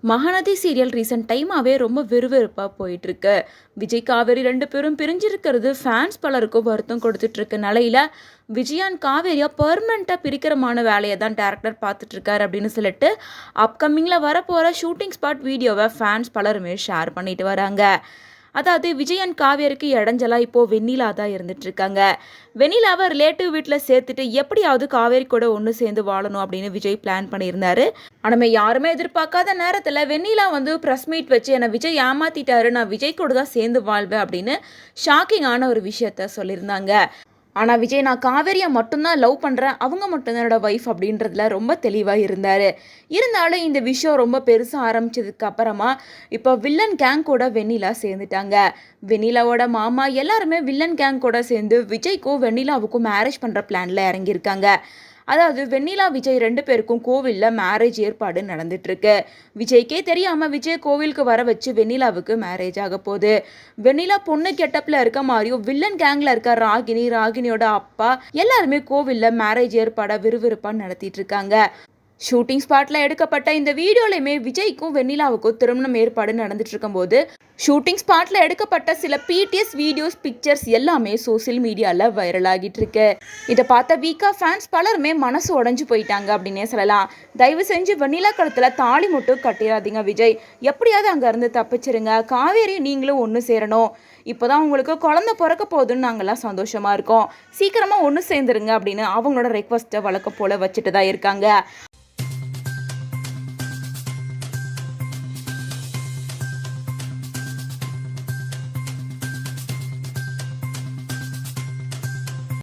Mahanadi serial recent டைமாகவே ரொம்ப விறுவிறுப்பாக போயிட்டுருக்கு. விஜய் காவேரி 2 பேரும் பிரிஞ்சிருக்கிறது ஃபேன்ஸ் பலருக்கும் வருத்தம் கொடுத்துட்டு இருக்க நிலையில விஜய் அண்ட் காவேரியா பெர்மனெண்ட்டாக பிரிக்கிறமான வேலையை தான் டேரக்டர் பார்த்துட்ருக்காரு அப்படின்னு சொல்லிட்டு அப்கமிங்கில் வரப்போகிற ஷூட்டிங் ஸ்பாட் வீடியோவை ஃபேன்ஸ் பலருமே ஷேர் பண்ணிட்டு வராங்க. அதாவது விஜய் அண்ட் காவேரிக்கு இடைஞ்சலாக இப்போது வெண்ணிலா தான் இருந்துட்டுருக்காங்க. வெண்ணிலாவை ரிலேட்டிவ் வீட்டில் சேர்த்துட்டு எப்படியாவது காவேரி கூட ஒன்று சேர்ந்து வாழணும் அப்படின்னு விஜய் பிளான் பண்ணியிருந்தாரு. ஆனால் யாருமே எதிர்பார்க்காத நேரத்தில் வெண்ணிலா ப்ரெஸ் மீட் வச்சு என்னை விஜய் ஏமாத்திட்டாரு, நான் விஜய் கூட தான் சேர்ந்து வாழ்வேன் அப்படின்னு ஷாக்கிங்கான ஒரு விஷயத்த சொல்லியிருந்தாங்க. ஆனால் விஜய் நான் காவேரியை மட்டும்தான் லவ் பண்ணுறேன், அவங்க மட்டும்தான் என்னோட ஒய்ஃப் அப்படின்றதுல ரொம்ப தெளிவாக இருந்தார். இருந்தாலும் இந்த விஷயம் ரொம்ப பெருசாக ஆரம்பித்ததுக்கு அப்புறமா இப்போ வில்லன் கேங் கூட வெண்ணிலா சேர்ந்துட்டாங்க. வெண்ணிலாவோட மாமா எல்லாருமே வில்லன் கேங் கூட சேர்ந்து விஜய்க்கும் வெண்ணிலாவுக்கும் மேரேஜ் பண்ணுற பிளானில் இறங்கியிருக்காங்க. அதாவது வெண்ணிலா விஜய் 2 பேருக்கும் கோவிலில் மேரேஜ் ஏற்பாடு நடந்துட்டுருக்கு. விஜய்க்கே தெரியாமல் விஜய் கோவிலுக்கு வர வச்சு வெண்ணிலாவுக்கு மேரேஜ் ஆக போகுது. வெண்ணிலா பொண்ணு கெட்டப்பில் இருக்க மாதிரியும் வில்லன் கேங்கில் இருக்க ராகினியோட அப்பா எல்லாருமே கோவிலில் மேரேஜ் ஏற்பாடை விறுவிறுப்பாக நடத்திட்டு இருக்காங்க. ஷூட்டிங் ஸ்பாட்டில் எடுக்கப்பட்ட இந்த வீடியோலையுமே விஜய்க்கும் வெண்ணிலாவுக்கும் திருமணம் ஏற்பாடு நடந்துட்டு இருக்கும்போது ஷூட்டிங் ஸ்பாட்டில் எடுக்கப்பட்ட சில பிடிஎஸ் வீடியோஸ் பிக்சர்ஸ் எல்லாமே சோசியல் மீடியாவில் வைரல் ஆகிட்டு இருக்கு. இதை பார்த்த வீக்கா ஃபேன்ஸ் பலருமே மனசு உடஞ்சு போயிட்டாங்க அப்படின்னே சொல்லலாம். தயவு செஞ்சு வெண்ணிலா கழுத்தில் தாலி மட்டும் கட்டிடாதீங்க விஜய், எப்படியாவது அங்கேருந்து தப்பிச்சிருங்க, காவேரி நீங்களும் ஒன்று சேரணும், இப்போதான் உங்களுக்கு குழந்தை பிறக்க போகுதுன்னு நாங்கள்லாம் சந்தோஷமாக இருக்கோம், சீக்கிரமாக ஒன்று சேர்ந்துருங்க அப்படின்னு அவங்களோட ரெக்வஸ்ட்டை வழக்கம் போல் வச்சுட்டு தான் இருக்காங்க.